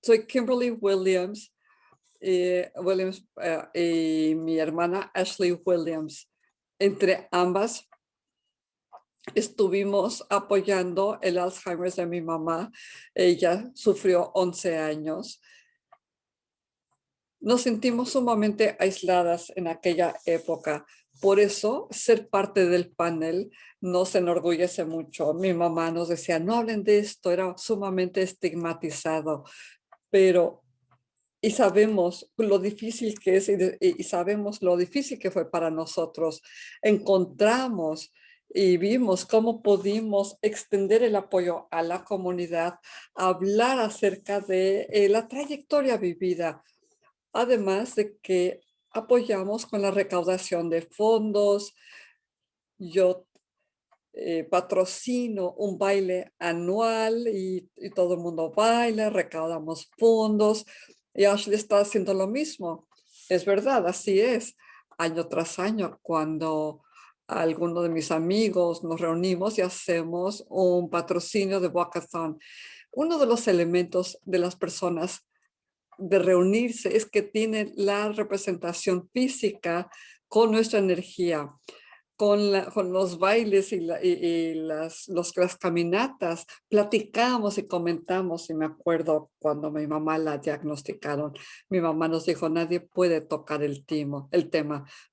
Soy Kimberly Williams, y mi hermana Ashley Williams. Entre ambas estuvimos apoyando el Alzheimer de mi mamá. Ella sufrió 11 años. Nos sentimos sumamente aisladas en aquella época. Por eso, ser parte del panel nos enorgullece mucho. Mi mamá nos decía, no hablen de esto, era sumamente estigmatizado, pero y sabemos lo difícil que es y sabemos lo difícil que fue para nosotros. Encontramos y vimos cómo pudimos extender el apoyo a la comunidad, hablar acerca de la trayectoria vivida, además de que apoyamos con la recaudación de fondos. Yo patrocino un baile anual y todo el mundo baila, recaudamos fondos y Ashley está haciendo lo mismo. Es verdad, así es. Año tras año, cuando alguno de mis amigos nos reunimos y hacemos un patrocinio de walkathon. Uno de los elementos de las personas de reunirse es que tienen la representación física con nuestra energía, con los bailes las caminatas. Platicamos y comentamos. Y me acuerdo cuando mi mamá la diagnosticaron, mi mamá nos dijo, nadie puede tocar el tema,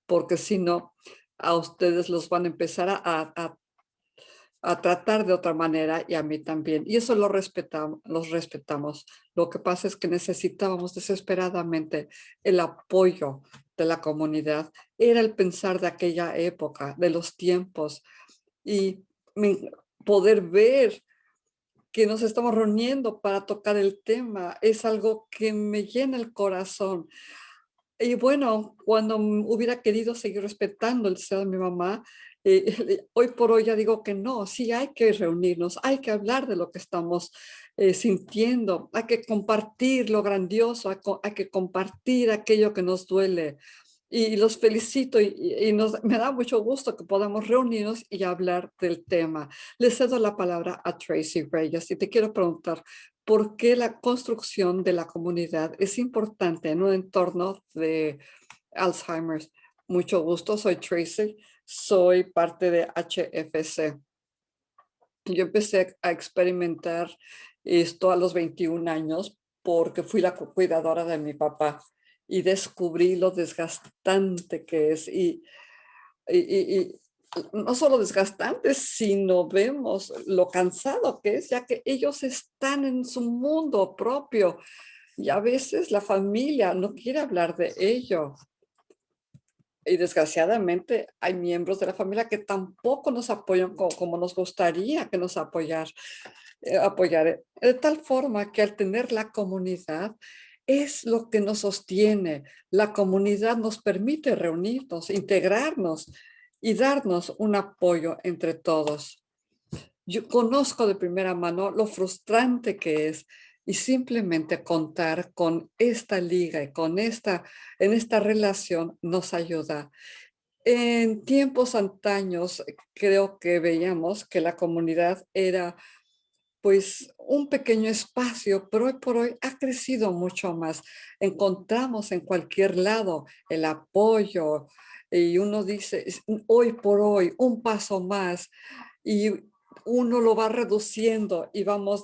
porque si no, a ustedes los van a empezar a tratar de otra manera y a mí también. Y eso los respetamos. Lo que pasa es que necesitábamos desesperadamente el apoyo de la comunidad. Era el pensar de aquella época, de los tiempos, y poder ver que nos estamos reuniendo para tocar el tema es algo que me llena el corazón. Y bueno, cuando hubiera querido seguir respetando el deseo de mi mamá, hoy por hoy ya digo que no, sí hay que reunirnos, hay que hablar de lo que estamos sintiendo, hay que compartir lo grandioso, hay que compartir aquello que nos duele. Y los felicito me da mucho gusto que podamos reunirnos y hablar del tema. Le cedo la palabra a Tracy Reyes y te quiero preguntar, ¿por qué la construcción de la comunidad es importante en un entorno de Alzheimer's? Mucho gusto, soy Tracy, soy parte de HFC. Yo empecé a experimentar esto a los 21 años porque fui la cuidadora de mi papá y descubrí lo desgastante que es. Y no solo desgastante, sino vemos lo cansado que es, ya que ellos están en su mundo propio y a veces la familia no quiere hablar de ello. Y desgraciadamente hay miembros de la familia que tampoco nos apoyan como nos gustaría que nos apoyar. De tal forma que al tener la comunidad es lo que nos sostiene. La comunidad nos permite reunirnos, integrarnos y darnos un apoyo entre todos. Yo conozco de primera mano lo frustrante que es y simplemente contar con esta liga y en esta relación nos ayuda. En tiempos antaños creo que veíamos que la comunidad era pues un pequeño espacio, pero hoy por hoy ha crecido mucho más. Encontramos en cualquier lado el apoyo y uno dice, hoy por hoy, un paso más y uno lo va reduciendo y vamos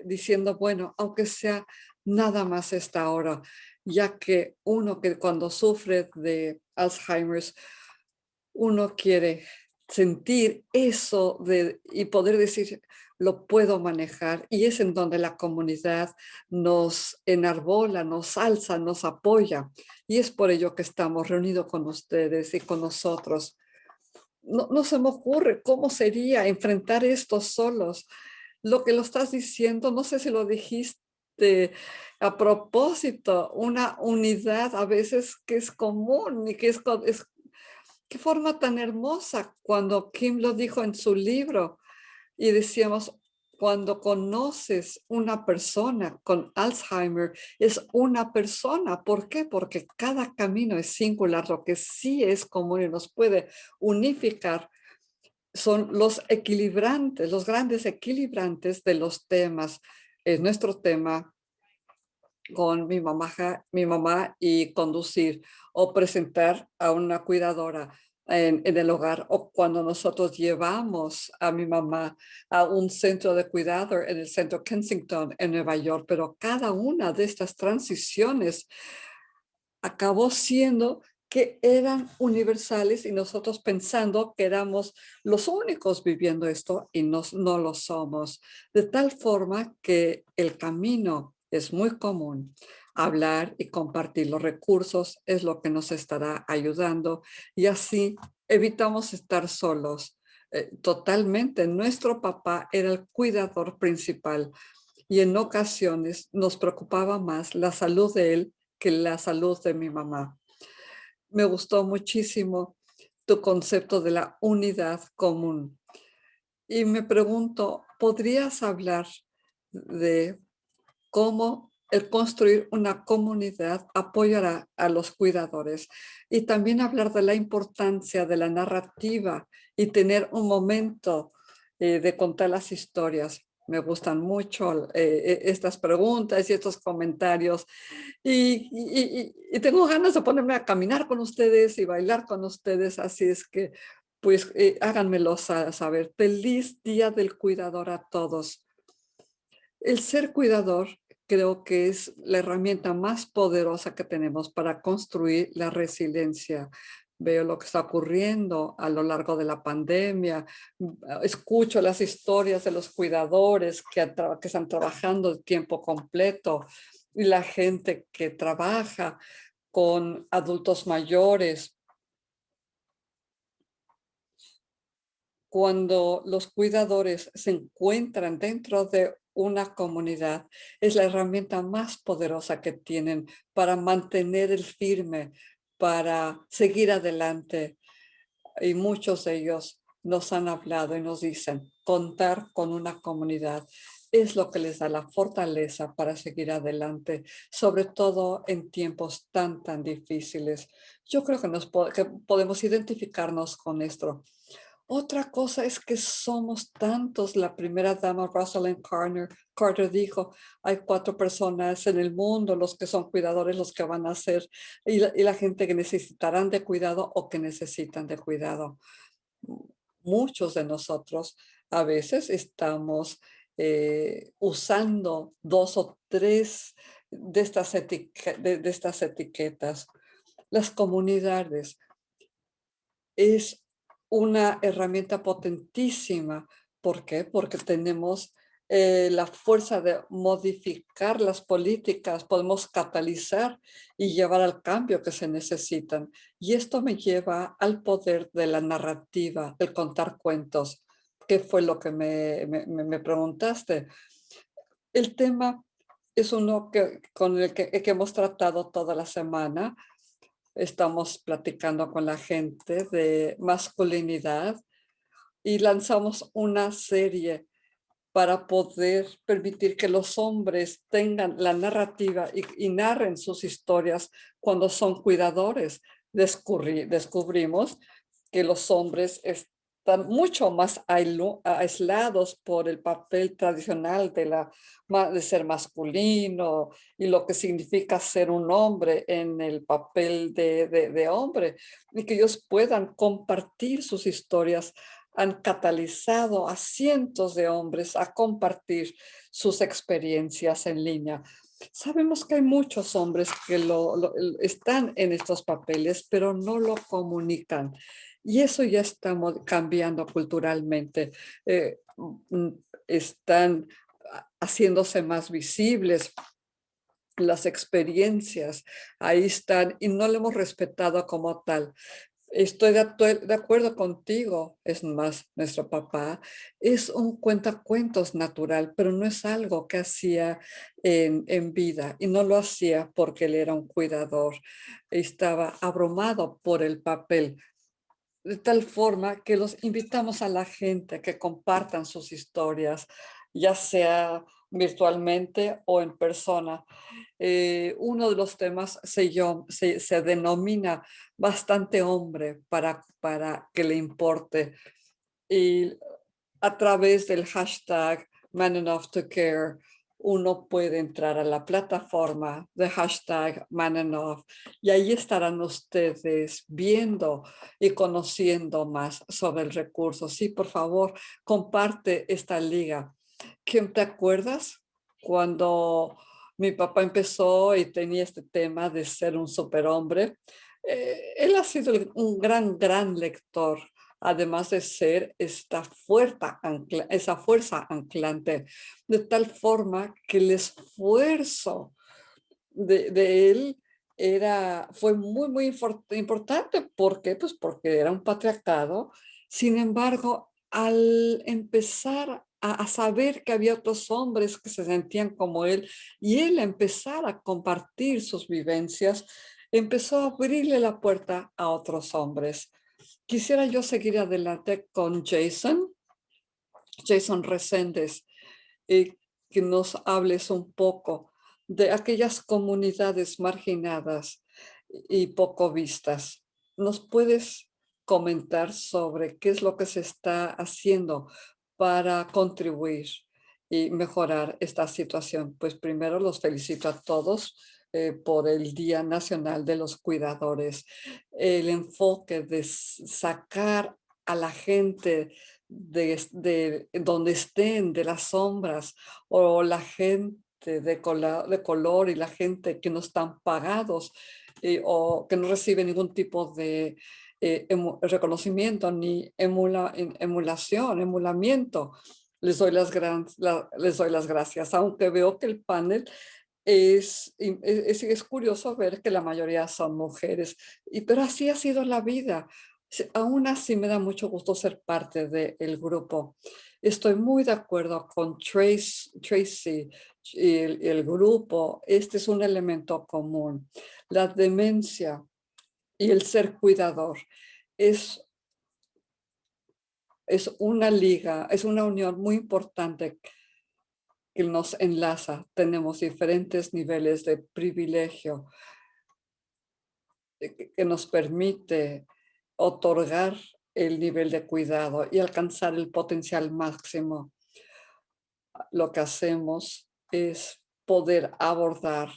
diciendo, bueno, aunque sea nada más esta hora, ya que uno que cuando sufre de Alzheimer's, uno quiere sentir eso y poder decir, lo puedo manejar. Y es en donde la comunidad nos enarbola, nos alza, nos apoya. Y es por ello que estamos reunidos con ustedes y con nosotros. No se me ocurre cómo sería enfrentar esto solos. Lo que lo estás diciendo, no sé si lo dijiste a propósito, una unidad a veces que es común y que es qué forma tan hermosa cuando Kim lo dijo en su libro y decíamos, cuando conoces una persona con Alzheimer, es una persona. ¿Por qué? Porque cada camino es singular. Lo que sí es común y nos puede unificar son los equilibrantes, los grandes equilibrantes de los temas. Es nuestro tema con mi mamá y conducir o presentar a una cuidadora en el hogar, o cuando nosotros llevamos a mi mamá a un centro de cuidado en el centro Kensington en Nueva York. Pero cada una de estas transiciones acabó siendo que eran universales y nosotros pensando que éramos los únicos viviendo esto y no lo somos. De tal forma que el camino es muy común. Hablar y compartir los recursos es lo que nos estará ayudando y así evitamos estar solos. Totalmente, nuestro papá era el cuidador principal y en ocasiones nos preocupaba más la salud de él que la salud de mi mamá. Me gustó muchísimo tu concepto de la unidad común. Y me pregunto, ¿podrías hablar de cómo el construir una comunidad apoyará a los cuidadores? Y también hablar de la importancia de la narrativa y tener un momento de contar las historias. Me gustan mucho estas preguntas y estos comentarios y tengo ganas de ponerme a caminar con ustedes y bailar con ustedes, así es que, pues, háganmelo saber. Feliz Día del Cuidador a todos. El ser cuidador creo que es la herramienta más poderosa que tenemos para construir la resiliencia. Veo lo que está ocurriendo a lo largo de la pandemia, escucho las historias de los cuidadores que están trabajando de tiempo completo y la gente que trabaja con adultos mayores. Cuando los cuidadores se encuentran dentro de una comunidad, es la herramienta más poderosa que tienen para mantener el firme, para seguir adelante. Y muchos de ellos nos han hablado y nos dicen, contar con una comunidad es lo que les da la fortaleza para seguir adelante, sobre todo en tiempos tan difíciles. Yo creo que, que podemos identificarnos con esto. Otra cosa es que somos tantos. La primera dama, Rosalind Carter, dijo, hay 4 personas en el mundo, los que son cuidadores, los que van a ser, y la gente que necesitarán de cuidado o que necesitan de cuidado. Muchos de nosotros a veces estamos usando 2 o 3 de estas etiquetas. Las comunidades es una herramienta potentísima. ¿Por qué? Porque tenemos la fuerza de modificar las políticas, podemos catalizar y llevar al cambio que se necesitan. Y esto me lleva al poder de la narrativa, el contar cuentos, que fue lo que me preguntaste. El tema es uno con el que hemos tratado toda la semana. Estamos platicando con la gente de masculinidad y lanzamos una serie para poder permitir que los hombres tengan la narrativa y narren sus historias cuando son cuidadores. Descubrimos que los hombres están mucho más aislados por el papel tradicional de ser masculino y lo que significa ser un hombre en el papel de hombre, y que ellos puedan compartir sus historias. Han catalizado a cientos de hombres a compartir sus experiencias en línea. Sabemos que hay muchos hombres que están en estos papeles, pero no lo comunican. Y eso ya está cambiando culturalmente. Mm, Están haciéndose más visibles las experiencias. Ahí están y no lo hemos respetado como tal. Estoy de acuerdo contigo. Es más, nuestro papá es un cuentacuentos natural, pero no es algo que hacía en vida y no lo hacía porque él era un cuidador. Estaba abrumado por el papel, de tal forma que los invitamos a la gente a que compartan sus historias, ya sea virtualmente o en persona. Uno de los temas se denomina bastante hombre para que le importe. Y a través del hashtag Man Enough to Care, uno puede entrar a la plataforma de hashtag Mananoff y ahí estarán ustedes viendo y conociendo más sobre el recurso. Sí, por favor, comparte esta liga. ¿Quién te acuerdas cuando mi papá empezó y tenía este tema de ser un superhombre? Él ha sido un gran lector, además de ser esa fuerza anclante, de tal forma que el esfuerzo de él fue muy importante. ¿Por qué? Pues porque era un patriarcado. Sin embargo, al empezar a saber que había otros hombres que se sentían como él y él empezar a compartir sus vivencias, empezó a abrirle la puerta a otros hombres. Quisiera yo seguir adelante con Jason Reséndez, que nos hables un poco de aquellas comunidades marginadas y poco vistas. ¿Nos puedes comentar sobre qué es lo que se está haciendo para contribuir y mejorar esta situación? Pues primero los felicito a todos por el Día Nacional de los Cuidadores. El enfoque de sacar a la gente de donde estén, de las sombras, o la gente de color y la gente que no están pagados o que no reciben ningún tipo de reconocimiento ni emulamiento. Les doy las gracias, aunque veo que el panel es curioso ver que la mayoría son mujeres, pero así ha sido la vida. Aún así me da mucho gusto ser parte del grupo. Estoy muy de acuerdo con Tracy y el grupo. Este es un elemento común. La demencia y el ser cuidador es, es una liga, es una unión muy importante que nos enlaza. Tenemos diferentes niveles de privilegio que nos permite otorgar el nivel de cuidado y alcanzar el potencial máximo. Lo que hacemos es poder abordar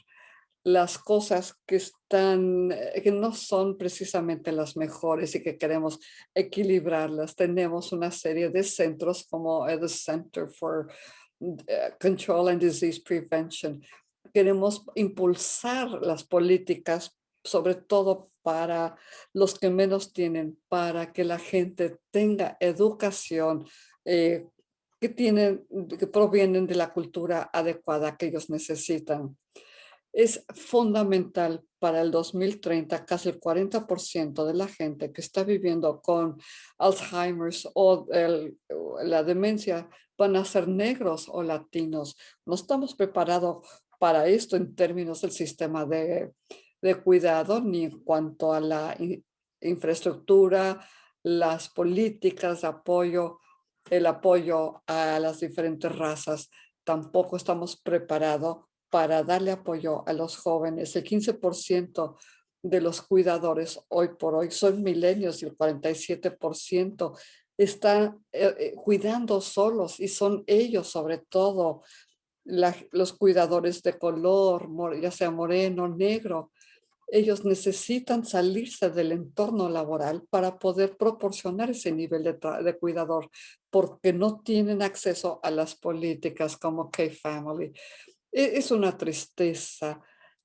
las cosas que no son precisamente las mejores y que queremos equilibrarlas. Tenemos una serie de centros como el Center for Control and Disease Prevention. Queremos impulsar las políticas, sobre todo para los que menos tienen, para que la gente tenga educación, eh, que provienen de la cultura adecuada que ellos necesitan. Es fundamental para el 2030, casi el 40% de la gente que está viviendo con Alzheimer's o la demencia van a ser negros o latinos. No estamos preparados para esto en términos del sistema de cuidado, ni en cuanto a la infraestructura, las políticas de apoyo, el apoyo a las diferentes razas. Tampoco estamos preparados para darle apoyo a los jóvenes. El 15% de los cuidadores hoy por hoy son milenios y el 47% están cuidando solos y son ellos sobre todo los cuidadores de color, ya sea moreno, negro. Ellos necesitan salirse del entorno laboral para poder proporcionar ese nivel de cuidador, porque no tienen acceso a las políticas como K-Family. Es una tristeza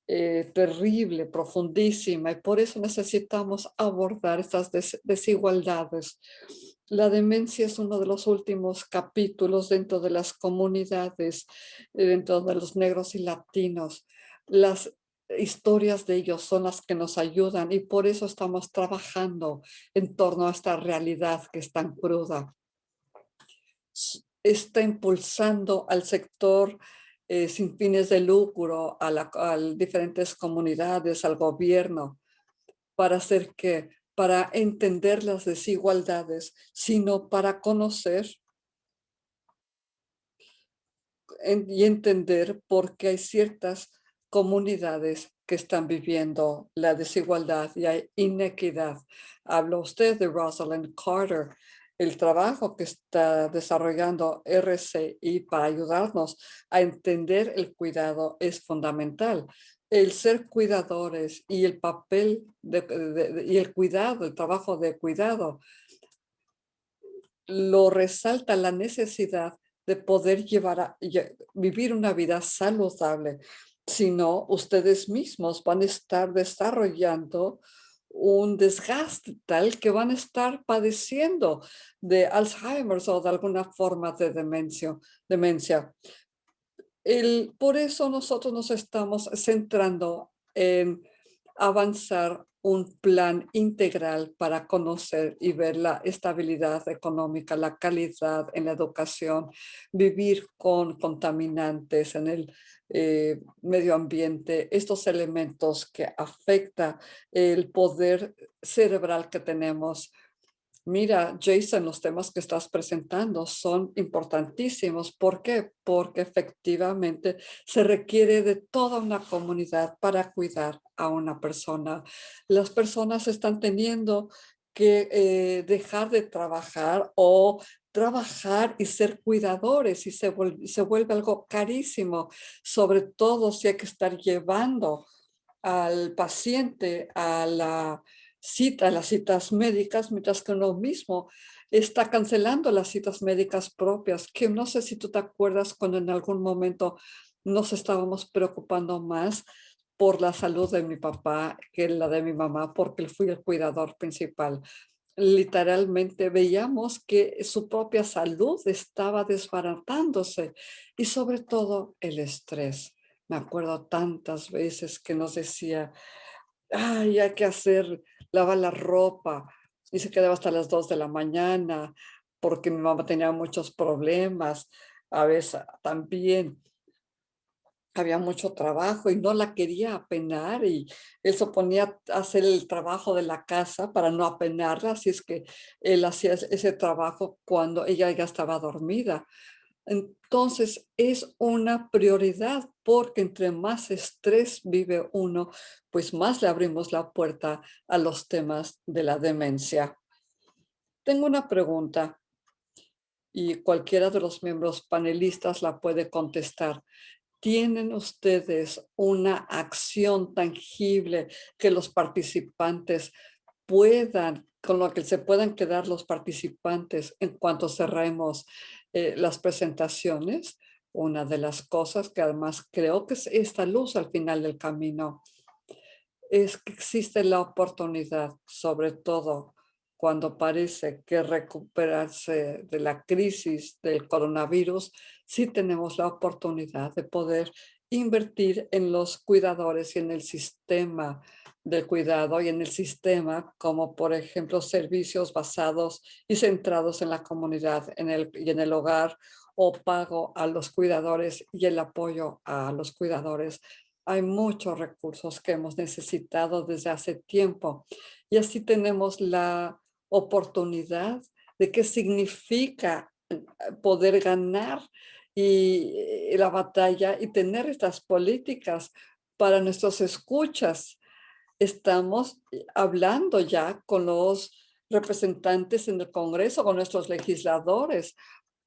terrible, profundísima, y por eso necesitamos abordar estas desigualdades. La demencia es uno de los últimos capítulos dentro de las comunidades, dentro de los negros y latinos. Las historias de ellos son las que nos ayudan y por eso estamos trabajando en torno a esta realidad que es tan cruda. Está impulsando al sector sin fines de lucro, a diferentes comunidades, al gobierno, para hacer que, para entender las desigualdades, sino para conocer y entender por qué hay ciertas comunidades que están viviendo la desigualdad y hay inequidad. Habló usted de Rosalind Carter. el trabajo que está desarrollando RCI para ayudarnos a entender el cuidado es fundamental. El ser cuidadores y el papel y el cuidado, el trabajo de cuidado, lo resalta la necesidad de poder vivir una vida saludable. Si no, ustedes mismos van a estar desarrollando un desgaste tal que van a estar padeciendo de Alzheimer's o de alguna forma de demencia. Por eso nosotros nos estamos centrando en avanzar un plan integral para conocer y ver la estabilidad económica, la calidad en la educación, vivir con contaminantes en el medio ambiente, estos elementos que afectan el poder cerebral que tenemos. Mira, Jason, los temas que estás presentando son importantísimos. ¿Por qué? Porque efectivamente se requiere de toda una comunidad para cuidar a una persona. Las personas están teniendo que dejar de trabajar o trabajar y ser cuidadores y se vuelve algo carísimo, sobre todo si hay que estar llevando al paciente a las citas médicas, mientras que uno mismo está cancelando las citas médicas propias, que no sé si tú te acuerdas cuando en algún momento nos estábamos preocupando más por la salud de mi papá que la de mi mamá, porque él fui el cuidador principal. Literalmente veíamos que su propia salud estaba desbaratándose y sobre todo el estrés. Me acuerdo tantas veces que nos decía, ay, hay que hacer, lavar la ropa. Y se quedaba hasta las 2 de la mañana porque mi mamá tenía muchos problemas. A veces también había mucho trabajo y no la quería apenar y él se ponía a hacer el trabajo de la casa para no apenarla, así es que él hacía ese trabajo cuando ella ya estaba dormida. Entonces es una prioridad porque entre más estrés vive uno, pues más le abrimos la puerta a los temas de la demencia. Tengo una pregunta y cualquiera de los miembros panelistas la puede contestar. ¿Tienen ustedes una acción tangible que los participantes con lo que se puedan quedar los participantes en cuanto cerremos las presentaciones? Una de las cosas que además creo que es esta luz al final del camino es que existe la oportunidad, sobre todo cuando parece que recuperarse de la crisis del coronavirus, sí tenemos la oportunidad de poder invertir en los cuidadores y en el sistema del cuidado y en el sistema como por ejemplo servicios basados y centrados en la comunidad y en el hogar o pago a los cuidadores y el apoyo a los cuidadores. Hay muchos recursos que hemos necesitado desde hace tiempo y así tenemos la oportunidad de qué significa poder ganar la batalla y tener estas políticas para nuestros escuchas. Estamos hablando ya con los representantes en el Congreso, con nuestros legisladores.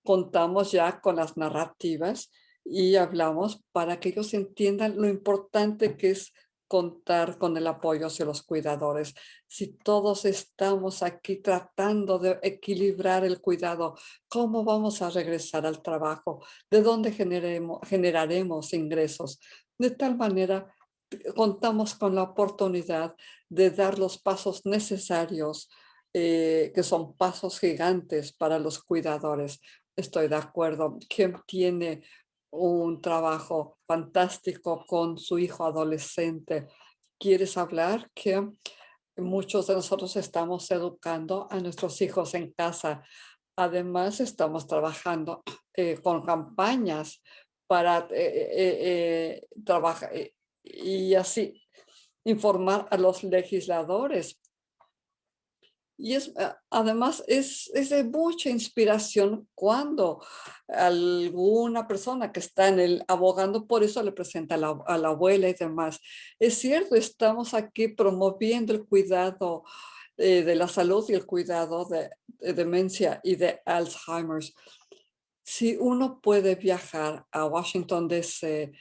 Contamos ya con las narrativas y hablamos para que ellos entiendan lo importante que es contar con el apoyo hacia los cuidadores. Si todos estamos aquí tratando de equilibrar el cuidado, ¿cómo vamos a regresar al trabajo? ¿De dónde generaremos ingresos? De tal manera, contamos con la oportunidad de dar los pasos necesarios, que son pasos gigantes para los cuidadores. Estoy de acuerdo. Kim tiene un trabajo fantástico con su hijo adolescente. ¿Quieres hablar, Kim? Muchos de nosotros estamos educando a nuestros hijos en casa. Además, estamos trabajando con campañas para trabajar y así informar a los legisladores y además es de mucha inspiración cuando alguna persona que está en el abogando por eso le presenta a la abuela y demás. Es cierto, estamos aquí promoviendo el cuidado de la salud y el cuidado de demencia y de Alzheimer's. Si uno puede viajar a Washington DC,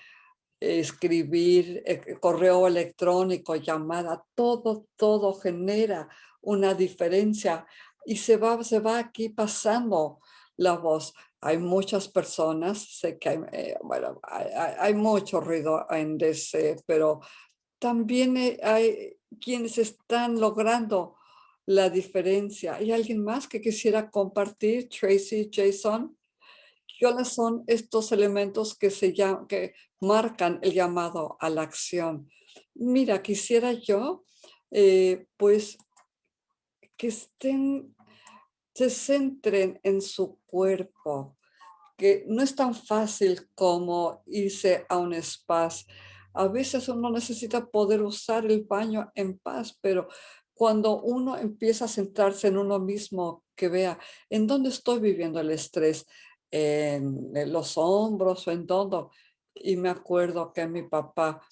escribir, correo electrónico, llamada, todo genera una diferencia y se va aquí pasando la voz. Hay muchas personas, sé que hay, bueno, hay mucho ruido en DC, pero también hay quienes están logrando la diferencia. ¿Hay alguien más que quisiera compartir? Tracy, Jason. ¿Cuáles son estos elementos que marcan el llamado a la acción? Mira, quisiera yo, pues, que se centren en su cuerpo, que no es tan fácil como irse a un spa. A veces uno necesita poder usar el baño en paz, pero cuando uno empieza a centrarse en uno mismo, que vea en dónde estoy viviendo el estrés, en los hombros o en dónde. Y me acuerdo que mi papá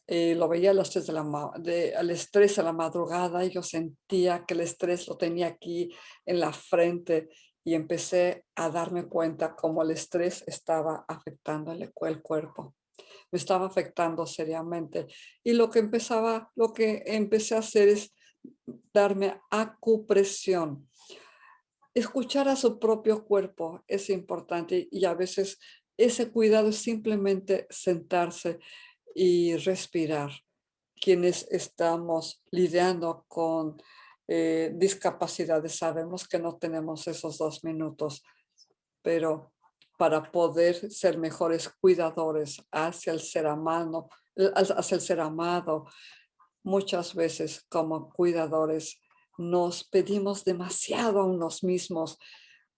lo veía a las 3 de al estrés a la madrugada y yo sentía que el estrés lo tenía aquí en la frente y empecé a darme cuenta cómo el estrés estaba afectando el cuerpo, me estaba afectando seriamente. Y lo que empecé a hacer es darme acupresión. Escuchar a su propio cuerpo es importante y a veces ese cuidado es simplemente sentarse y respirar. Quienes estamos lidiando con discapacidades sabemos que no tenemos esos 2 minutos, pero para poder ser mejores cuidadores hacia el ser amado, hacia el ser amado, muchas veces como cuidadores nos pedimos demasiado a unos mismos,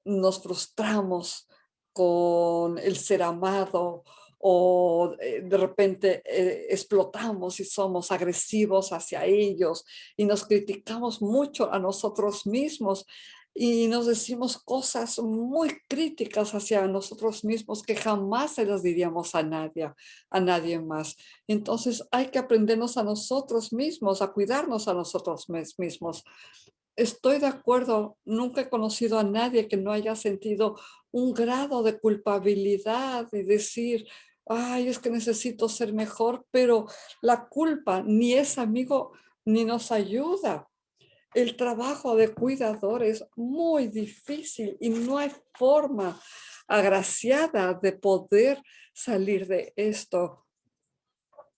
nos frustramos con el ser amado o de repente explotamos y somos agresivos hacia ellos y nos criticamos mucho a nosotros mismos y nos decimos cosas muy críticas hacia nosotros mismos que jamás se las diríamos a nadie más. Entonces hay que aprendernos a nosotros mismos, a cuidarnos a nosotros mismos. Estoy de acuerdo, nunca he conocido a nadie que no haya sentido un grado de culpabilidad y decir, ay, es que necesito ser mejor, pero la culpa ni es amigo ni nos ayuda. El trabajo de cuidador es muy difícil y no hay forma agraciada de poder salir de esto.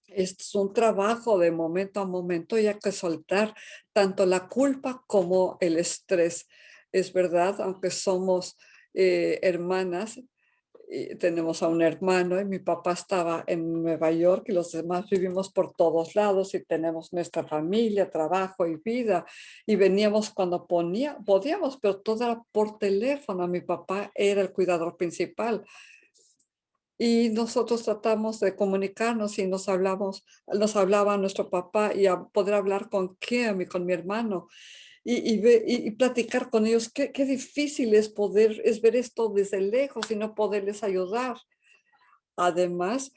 Es un trabajo de momento a momento y hay que soltar tanto la culpa como el estrés. Es verdad, aunque somos hermanas, y tenemos a un hermano y mi papá estaba en Nueva York y los demás vivimos por todos lados y tenemos nuestra familia, trabajo y vida. Y veníamos cuando podíamos, pero todo era por teléfono. Mi papá era el cuidador principal. Y nosotros tratamos de comunicarnos y nos hablaba nuestro papá y a poder hablar con Kim y con mi hermano y platicar con ellos. Qué difícil es ver esto desde lejos y no poderles ayudar. Además,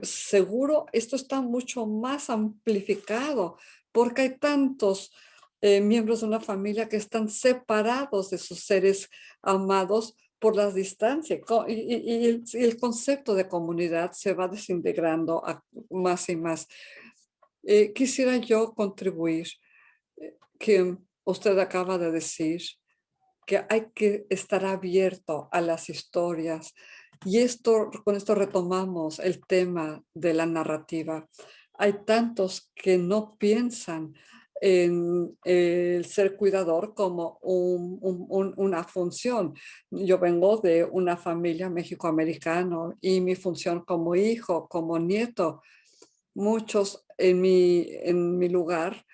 seguro esto está mucho más amplificado porque hay tantos miembros de una familia que están separados de sus seres amados por las distancias y el concepto de comunidad se va desintegrando más y más. Quisiera yo contribuir que usted acaba de decir que hay que estar abierto a las historias. Y con esto retomamos el tema de la narrativa. Hay tantos que no piensan en el ser cuidador como una función. Yo vengo de una familia mexicoamericana y mi función como hijo, como nieto, muchos en mi lugar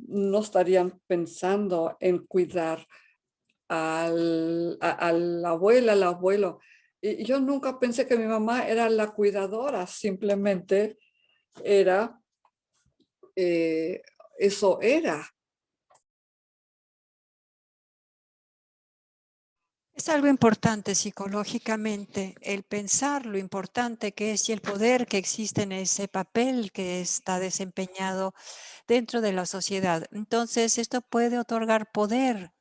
no estarían pensando en cuidar a la abuela, al abuelo. Y yo nunca pensé que mi mamá era la cuidadora, simplemente era, eh, eso era. Es algo importante psicológicamente el pensar lo importante que es y el poder que existe en ese papel que está desempeñado dentro de la sociedad. Entonces, esto puede otorgar poder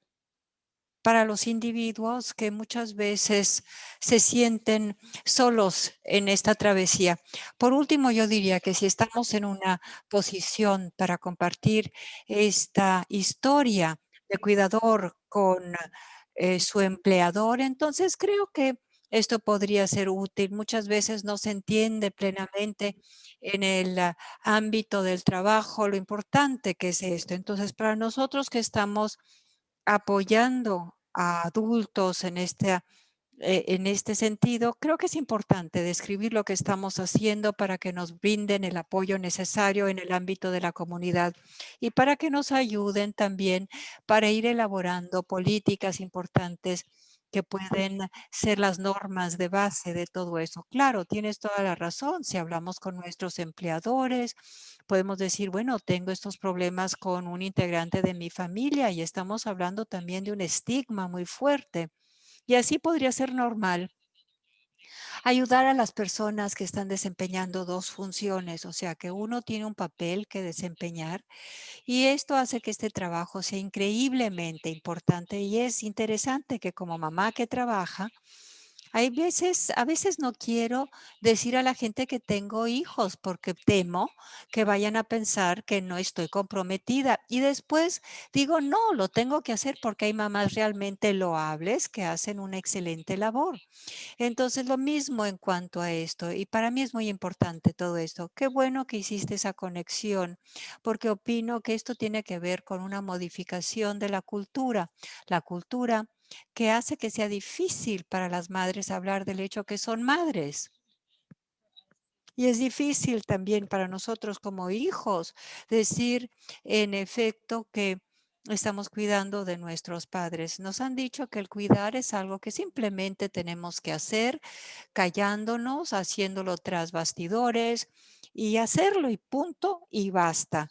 para los individuos que muchas veces se sienten solos en esta travesía. Por último, yo diría que si estamos en una posición para compartir esta historia de cuidador con su empleador, entonces creo que esto podría ser útil. Muchas veces no se entiende plenamente en el ámbito del trabajo lo importante que es esto. Entonces, para nosotros que estamos apoyando a adultos en este sentido, creo que es importante describir lo que estamos haciendo para que nos brinden el apoyo necesario en el ámbito de la comunidad y para que nos ayuden también para ir elaborando políticas importantes que pueden ser las normas de base de todo eso. Claro, tienes toda la razón. Si hablamos con nuestros empleadores, podemos decir, bueno, tengo estos problemas con un integrante de mi familia y estamos hablando también de un estigma muy fuerte. Y así podría ser normal ayudar a las personas que están desempeñando dos funciones, o sea, que uno tiene un papel que desempeñar y esto hace que este trabajo sea increíblemente importante y es interesante que como mamá que trabaja, a veces no quiero decir a la gente que tengo hijos porque temo que vayan a pensar que no estoy comprometida. Y después digo, no, lo tengo que hacer porque hay mamás realmente loables que hacen una excelente labor. Entonces, lo mismo en cuanto a esto, y para mí es muy importante todo esto. Qué bueno que hiciste esa conexión, porque opino que esto tiene que ver con una modificación de la cultura que hace que sea difícil para las madres hablar del hecho que son madres. Y es difícil también para nosotros como hijos decir, en efecto, que estamos cuidando de nuestros padres. Nos han dicho que el cuidar es algo que simplemente tenemos que hacer callándonos, haciéndolo tras bastidores y hacerlo y punto y basta.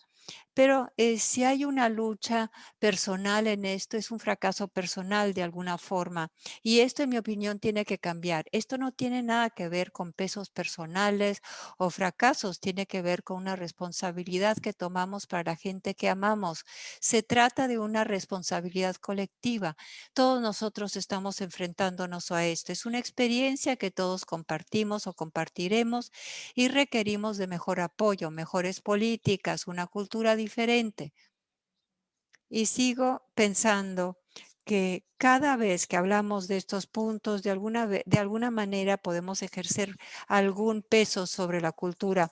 Pero si hay una lucha personal en esto, es un fracaso personal de alguna forma. Y esto, en mi opinión, tiene que cambiar. Esto no tiene nada que ver con pesos personales o fracasos, tiene que ver con una responsabilidad que tomamos para la gente que amamos. Se trata de una responsabilidad colectiva. Todos nosotros estamos enfrentándonos a esto. Es una experiencia que todos compartimos o compartiremos y requerimos de mejor apoyo, mejores políticas, una cultura diferente. Y sigo pensando que cada vez que hablamos de estos puntos, de alguna manera podemos ejercer algún peso sobre la cultura.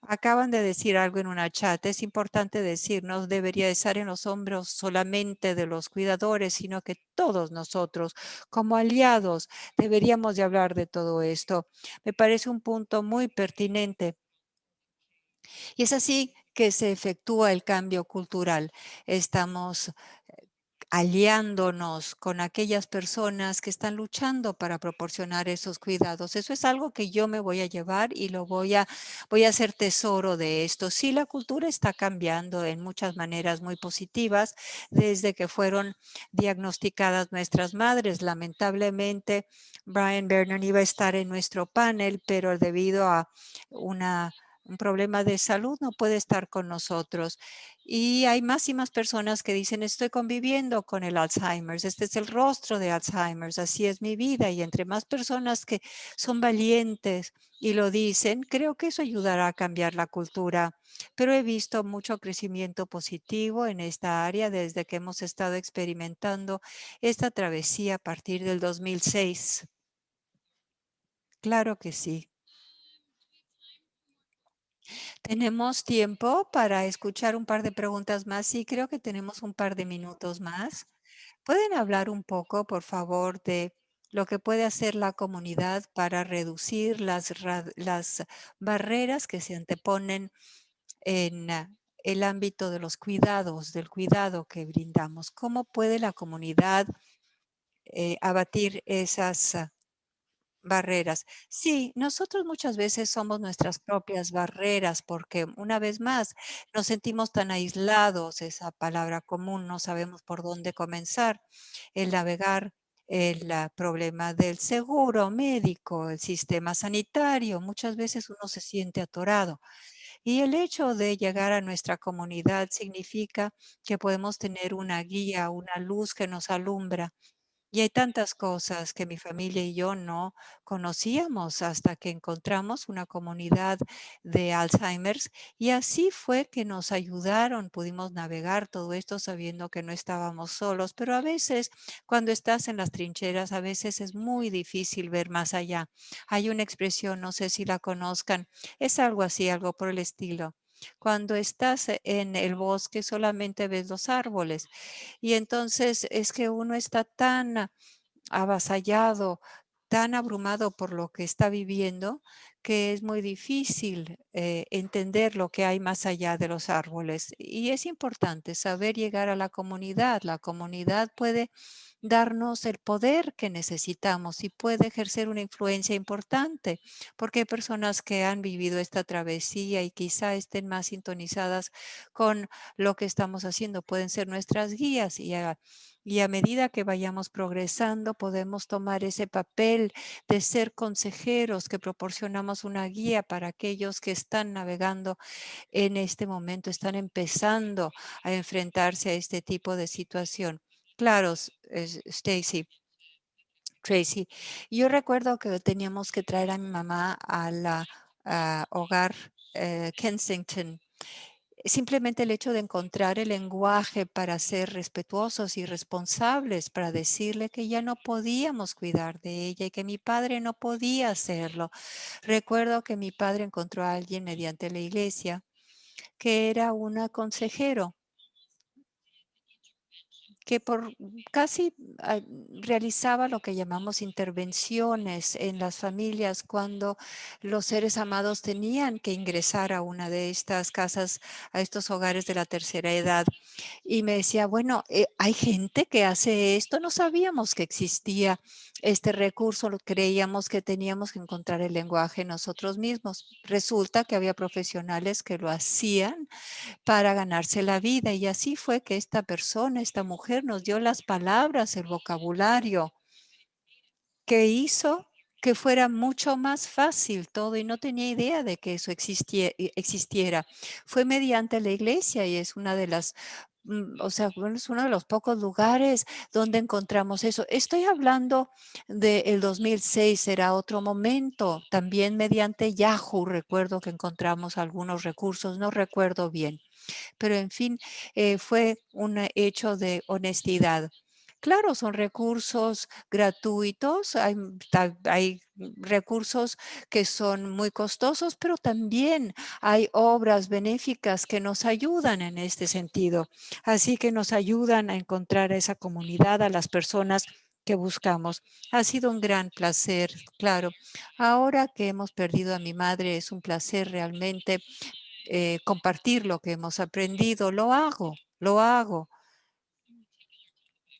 Acaban de decir algo en una chat. Es importante decir, no debería estar en los hombros solamente de los cuidadores, sino que todos nosotros, como aliados, deberíamos de hablar de todo esto. Me parece un punto muy pertinente y es así que se efectúa el cambio cultural. Estamos aliándonos con aquellas personas que están luchando para proporcionar esos cuidados. Eso es algo que yo me voy a llevar y voy a hacer tesoro de esto. Sí, la cultura está cambiando en muchas maneras muy positivas desde que fueron diagnosticadas nuestras madres. Lamentablemente, Brian Vernon iba a estar en nuestro panel, pero debido a un problema de salud no puede estar con nosotros. Y hay más y más personas que dicen, estoy conviviendo con el Alzheimer's, este es el rostro de Alzheimer's, así es mi vida. Y entre más personas que son valientes y lo dicen, creo que eso ayudará a cambiar la cultura. Pero he visto mucho crecimiento positivo en esta área desde que hemos estado experimentando esta travesía a partir del 2006. Claro que sí. ¿Tenemos tiempo para escuchar un par de preguntas más? Sí, creo que tenemos un par de minutos más. ¿Pueden hablar un poco, por favor, de lo que puede hacer la comunidad para reducir las barreras que se anteponen en el ámbito de los cuidados, del cuidado que brindamos? ¿Cómo puede la comunidad abatir esas barreras? Sí, nosotros muchas veces somos nuestras propias barreras porque una vez más nos sentimos tan aislados, esa palabra común, no sabemos por dónde comenzar, el navegar el problema del seguro médico, el sistema sanitario. Muchas veces uno se siente atorado. Y el hecho de llegar a nuestra comunidad significa que podemos tener una guía, una luz que nos alumbra. Y hay tantas cosas que mi familia y yo no conocíamos hasta que encontramos una comunidad de Alzheimer's y así fue que nos ayudaron, pudimos navegar todo esto sabiendo que no estábamos solos, pero a veces cuando estás en las trincheras, a veces es muy difícil ver más allá. Hay una expresión, no sé si la conozcan, es algo así, algo por el estilo. Cuando estás en el bosque solamente ves los árboles y entonces es que uno está tan avasallado, tan abrumado por lo que está viviendo, que es muy difícil entender lo que hay más allá de los árboles. Y es importante saber llegar a la comunidad. La comunidad puede darnos el poder que necesitamos y puede ejercer una influencia importante, porque hay personas que han vivido esta travesía y quizá estén más sintonizadas con lo que estamos haciendo. Pueden ser nuestras guías y a medida que vayamos progresando, podemos tomar ese papel de ser consejeros que proporcionamos una guía para aquellos que están navegando en este momento, están empezando a enfrentarse a este tipo de situación. Claro, Stacy, Tracy, yo recuerdo que teníamos que traer a mi mamá a la hogar Kensington. Simplemente el hecho de encontrar el lenguaje para ser respetuosos y responsables, para decirle que ya no podíamos cuidar de ella y que mi padre no podía hacerlo. Recuerdo que mi padre encontró a alguien mediante la iglesia que era un consejero que por casi realizaba lo que llamamos intervenciones en las familias cuando los seres amados tenían que ingresar a una de estas casas, a estos hogares de la tercera edad. Y me decía, bueno, hay gente que hace esto, no sabíamos que existía este recurso, creíamos que teníamos que encontrar el lenguaje nosotros mismos. Resulta que había profesionales que lo hacían para ganarse la vida. Y así fue que esta persona, esta mujer nos dio las palabras, el vocabulario que hizo que fuera mucho más fácil todo y no tenía idea de que eso existiera. Fue mediante la iglesia y es una de las, o sea, bueno, es uno de los pocos lugares donde encontramos eso. Estoy hablando del 2006, era otro momento. También mediante Yahoo, recuerdo que encontramos algunos recursos, no recuerdo bien, pero en fin, fue un hecho de honestidad. Claro, son recursos gratuitos, hay recursos que son muy costosos, pero también hay obras benéficas que nos ayudan en este sentido. Así que nos ayudan a encontrar a esa comunidad, a las personas que buscamos. Ha sido un gran placer, claro. Ahora que hemos perdido a mi madre, es un placer realmente compartir lo que hemos aprendido. Lo hago,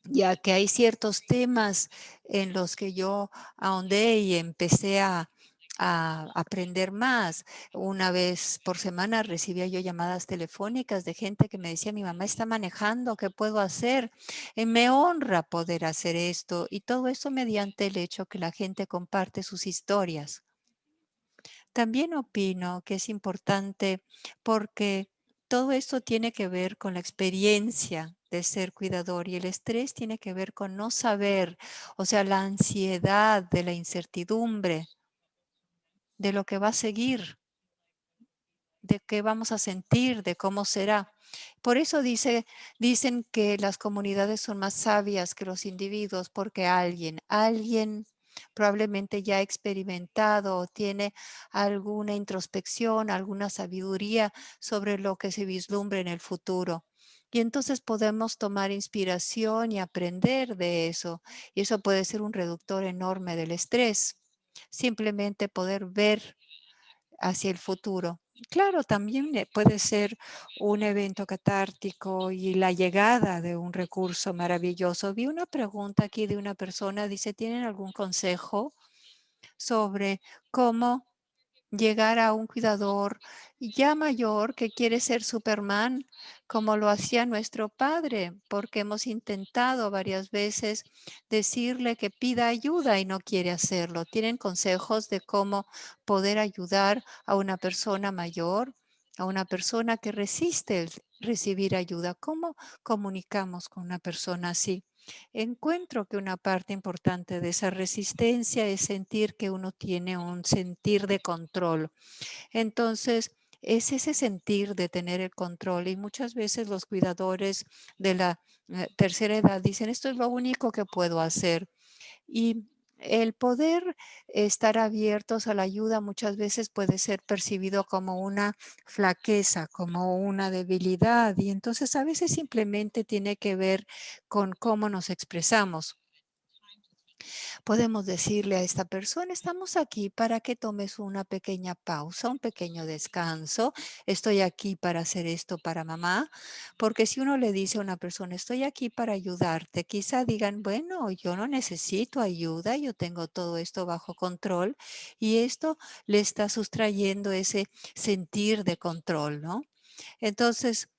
ya que hay ciertos temas en los que yo ahondé y empecé a aprender más. Una vez por semana recibía yo llamadas telefónicas de gente que me decía, mi mamá está manejando, ¿qué puedo hacer? Me honra poder hacer esto y todo eso mediante el hecho que la gente comparte sus historias. También opino que es importante porque todo esto tiene que ver con la experiencia de ser cuidador y el estrés tiene que ver con no saber, o sea, la ansiedad de la incertidumbre, de lo que va a seguir, de qué vamos a sentir, de cómo será. Por eso dicen que las comunidades son más sabias que los individuos, porque alguien probablemente ya ha experimentado o tiene alguna introspección, alguna sabiduría sobre lo que se vislumbra en el futuro. Y entonces podemos tomar inspiración y aprender de eso. Y eso puede ser un reductor enorme del estrés. Simplemente poder ver hacia el futuro. Claro, también puede ser un evento catártico y la llegada de un recurso maravilloso. Vi una pregunta aquí de una persona, dice, ¿tienen algún consejo sobre cómo llegar a un cuidador ya mayor que quiere ser Superman, como lo hacía nuestro padre, porque hemos intentado varias veces decirle que pida ayuda y no quiere hacerlo. ¿Tienen consejos de cómo poder ayudar a una persona mayor, a una persona que resiste el recibir ayuda? ¿Cómo comunicamos con una persona así? Encuentro que una parte importante de esa resistencia es sentir que uno tiene un sentir de control. Entonces, es ese sentir de tener el control y muchas veces los cuidadores de la tercera edad dicen, esto es lo único que puedo hacer. Y el poder estar abiertos a la ayuda muchas veces puede ser percibido como una flaqueza, como una debilidad. Y entonces a veces simplemente tiene que ver con cómo nos expresamos. Podemos decirle a esta persona, estamos aquí para que tomes una pequeña pausa, un pequeño descanso. Estoy aquí para hacer esto para mamá, porque si uno le dice a una persona, estoy aquí para ayudarte, quizá digan, bueno, yo no necesito ayuda, yo tengo todo esto bajo control y esto le está sustrayendo ese sentir de control, ¿no? Entonces,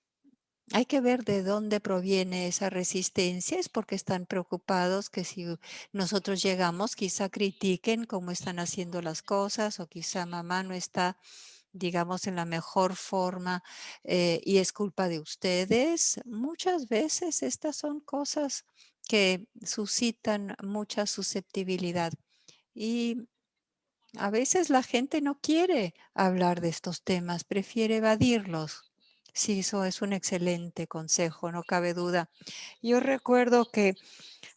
hay que ver de dónde proviene esa resistencia. Es porque están preocupados que si nosotros llegamos, quizá critiquen cómo están haciendo las cosas o quizá mamá no está, digamos, en la mejor forma y es culpa de ustedes. Muchas veces estas son cosas que suscitan mucha susceptibilidad y a veces la gente no quiere hablar de estos temas, prefiere evadirlos. Sí, eso es un excelente consejo, no cabe duda. Yo recuerdo que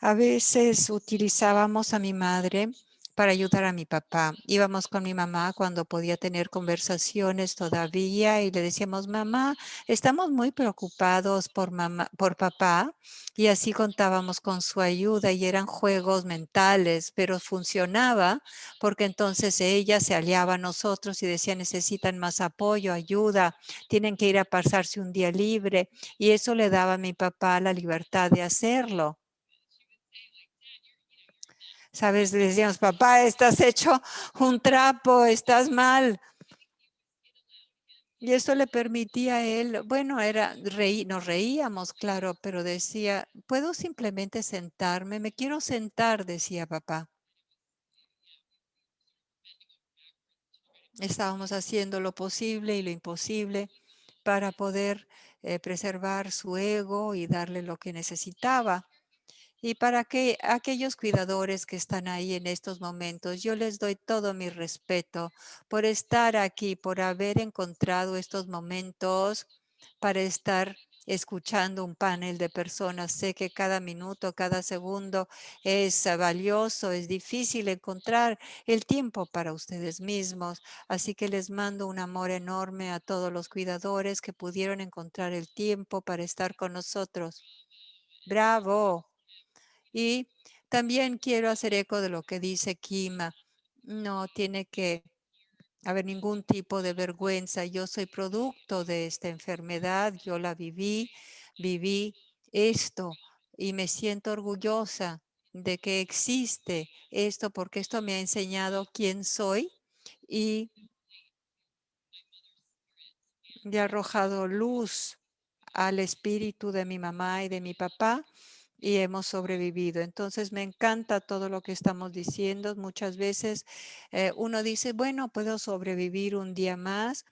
a veces utilizábamos a mi madre para ayudar a mi papá. Íbamos con mi mamá cuando podía tener conversaciones todavía y le decíamos, mamá, estamos muy preocupados por mamá, por papá. Y así contábamos con su ayuda y eran juegos mentales, pero funcionaba porque entonces ella se aliaba a nosotros y decía, necesitan más apoyo, ayuda, tienen que ir a pasarse un día libre. Y eso le daba a mi papá la libertad de hacerlo. ¿Sabes? Le decíamos, papá, estás hecho un trapo, estás mal. Y eso le permitía a él, bueno, nos reíamos, claro, pero decía, ¿puedo simplemente sentarme? Me quiero sentar, decía papá. Estábamos haciendo lo posible y lo imposible para poder preservar su ego y darle lo que necesitaba. Y para que aquellos cuidadores que están ahí en estos momentos, yo les doy todo mi respeto por estar aquí, por haber encontrado estos momentos para estar escuchando un panel de personas. Sé que cada minuto, cada segundo es valioso, es difícil encontrar el tiempo para ustedes mismos. Así que les mando un amor enorme a todos los cuidadores que pudieron encontrar el tiempo para estar con nosotros. ¡Bravo! Y también quiero hacer eco de lo que dice Kima. No tiene que haber ningún tipo de vergüenza. Yo soy producto de esta enfermedad. Yo la viví esto y me siento orgullosa de que existe esto porque esto me ha enseñado quién soy y le ha arrojado luz al espíritu de mi mamá y de mi papá y hemos sobrevivido. Entonces me encanta todo lo que estamos diciendo. Muchas veces uno dice, bueno, puedo sobrevivir un día más.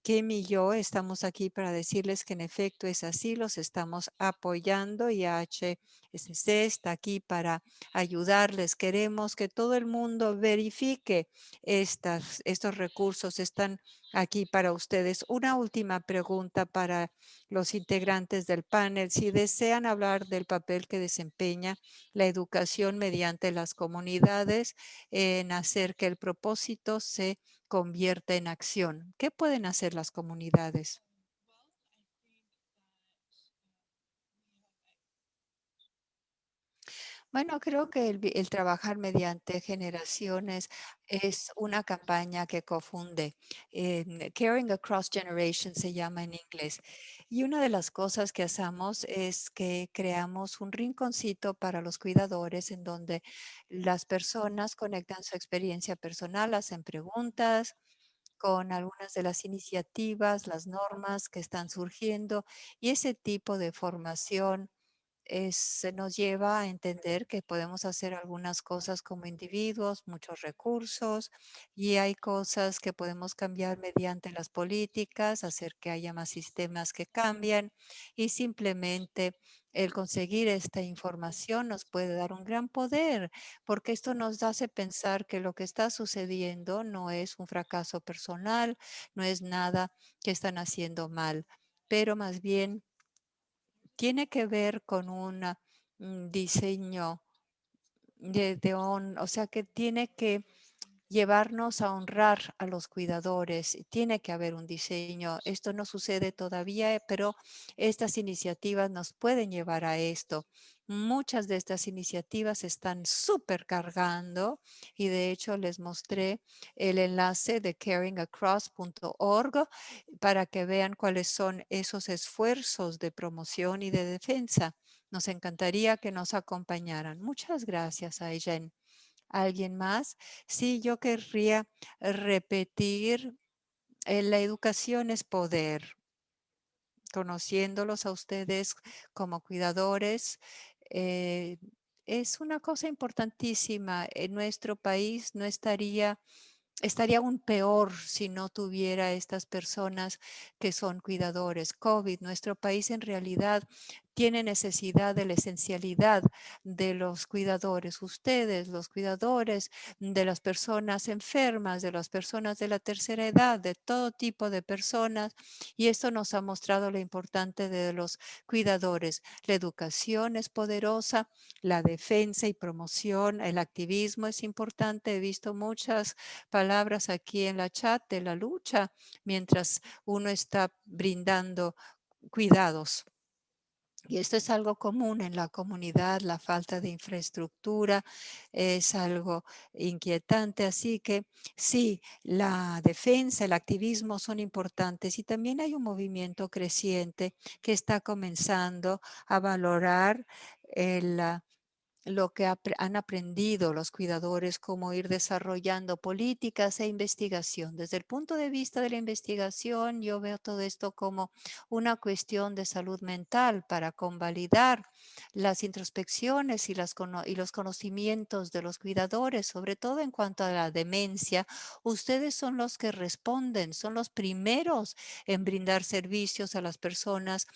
Kim y yo estamos aquí para decirles que en efecto es así, los estamos apoyando y HSC está aquí para ayudarles. Queremos que todo el mundo verifique estos recursos, están aquí para ustedes. Una última pregunta para los integrantes del panel. Si desean hablar del papel que desempeña la educación mediante las comunidades en hacer que el propósito se convierta en acción, ¿qué pueden hacer las comunidades? Bueno, creo que el trabajar mediante generaciones es una campaña que confunde. Caring Across Generations se llama en inglés. Y una de las cosas que hacemos es que creamos un rinconcito para los cuidadores en donde las personas conectan su experiencia personal, hacen preguntas, con algunas de las iniciativas, las normas que están surgiendo y ese tipo de formación nos lleva a entender que podemos hacer algunas cosas como individuos, muchos recursos, y hay cosas que podemos cambiar mediante las políticas, hacer que haya más sistemas que cambian y simplemente el conseguir esta información nos puede dar un gran poder, porque esto nos hace pensar que lo que está sucediendo no es un fracaso personal, no es nada que están haciendo mal, pero más bien tiene que ver con un diseño o sea, que tiene que llevarnos a honrar a los cuidadores. Tiene que haber un diseño. Esto no sucede todavía, pero estas iniciativas nos pueden llevar a esto. Muchas de estas iniciativas están súper cargando y de hecho les mostré el enlace de caringacross.org para que vean cuáles son esos esfuerzos de promoción y de defensa. Nos encantaría que nos acompañaran. Muchas gracias, Ayjen. ¿Alguien más? Sí, yo querría repetir, la educación es poder. Conociéndolos a ustedes como cuidadores, eh, es una cosa importantísima. En nuestro país no estaría aún peor si no tuviera estas personas que son cuidadores. COVID, nuestro país en realidad tiene necesidad de la esencialidad de los cuidadores. Ustedes, los cuidadores de las personas enfermas, de las personas de la tercera edad, de todo tipo de personas. Y esto nos ha mostrado lo importante de los cuidadores. La educación es poderosa, la defensa y promoción, el activismo es importante. He visto muchas palabras aquí en la chat de la lucha mientras uno está brindando cuidados. Y esto es algo común en la comunidad, la falta de infraestructura es algo inquietante. Así que sí, la defensa, el activismo son importantes y también hay un movimiento creciente que está comenzando a valorar el, lo que han aprendido los cuidadores, cómo ir desarrollando políticas e investigación. Desde el punto de vista de la investigación, yo veo todo esto como una cuestión de salud mental para convalidar las introspecciones y los conocimientos de los cuidadores, sobre todo en cuanto a la demencia. Ustedes son los que responden, son los primeros en brindar servicios a las personas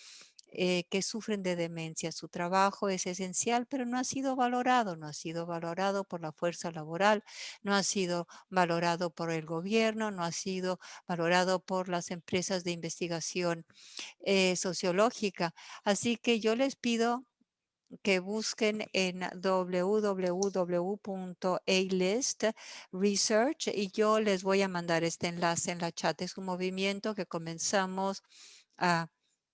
que sufren de demencia. Su trabajo es esencial, pero no ha sido valorado. No ha sido valorado por la fuerza laboral, no ha sido valorado por el gobierno, no ha sido valorado por las empresas de investigación sociológica. Así que yo les pido que busquen en www.alist research y yo les voy a mandar este enlace en la chat. Es un movimiento que comenzamos a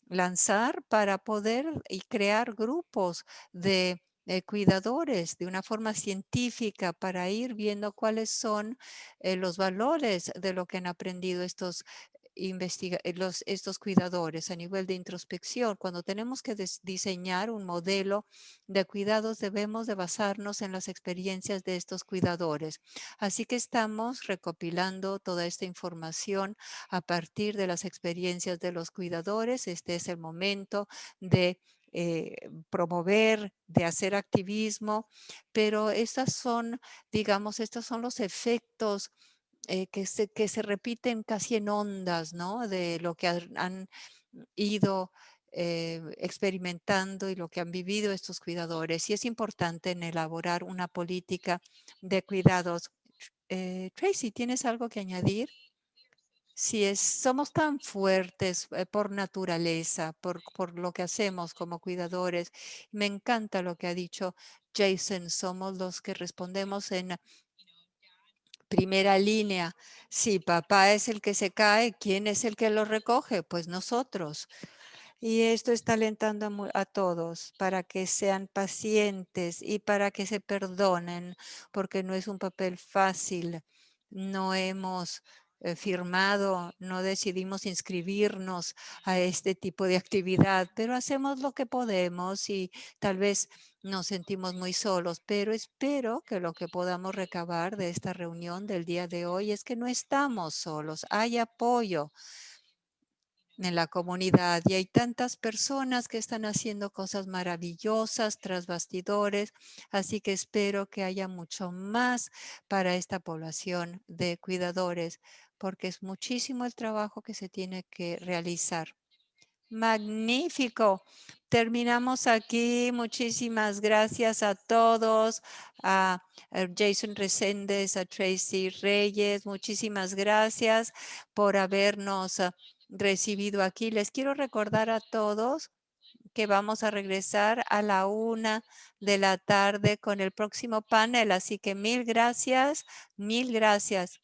lanzar para poder y crear grupos de cuidadores de una forma científica para ir viendo cuáles son los valores de lo que han aprendido estos cuidadores a nivel de introspección. Cuando tenemos que diseñar un modelo de cuidados, debemos de basarnos en las experiencias de estos cuidadores. Así que estamos recopilando toda esta información a partir de las experiencias de los cuidadores. Este es el momento de promover, de hacer activismo, pero estas son, digamos, estos son los efectos que se repiten casi en ondas, ¿no? De lo que han ido experimentando y lo que han vivido estos cuidadores. Y es importante en elaborar una política de cuidados. Tracy, ¿tienes algo que añadir? Si somos tan fuertes por naturaleza, por lo que hacemos como cuidadores. Me encanta lo que ha dicho Jason, somos los que respondemos en primera línea. Si papá es el que se cae, ¿quién es el que lo recoge? Pues nosotros. Y esto está alentando a todos para que sean pacientes y para que se perdonen, porque no es un papel fácil. No hemos firmado, no decidimos inscribirnos a este tipo de actividad, pero hacemos lo que podemos y tal vez nos sentimos muy solos, pero espero que lo que podamos recabar de esta reunión del día de hoy es que no estamos solos, hay apoyo en la comunidad y hay tantas personas que están haciendo cosas maravillosas tras bastidores, así que espero que haya mucho más para esta población de cuidadores, porque es muchísimo el trabajo que se tiene que realizar. Magnífico. Terminamos aquí. Muchísimas gracias a todos, a Jason Reséndez, a Tracy Reyes. Muchísimas gracias por habernos recibido aquí. Les quiero recordar a todos que vamos a regresar a la 1 de la tarde con el próximo panel. Así que mil gracias, mil gracias.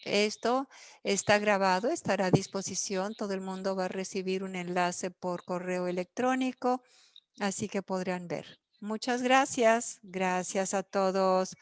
Esto está grabado, estará a disposición. Todo el mundo va a recibir un enlace por correo electrónico, así que podrán ver. Muchas gracias. Gracias a todos.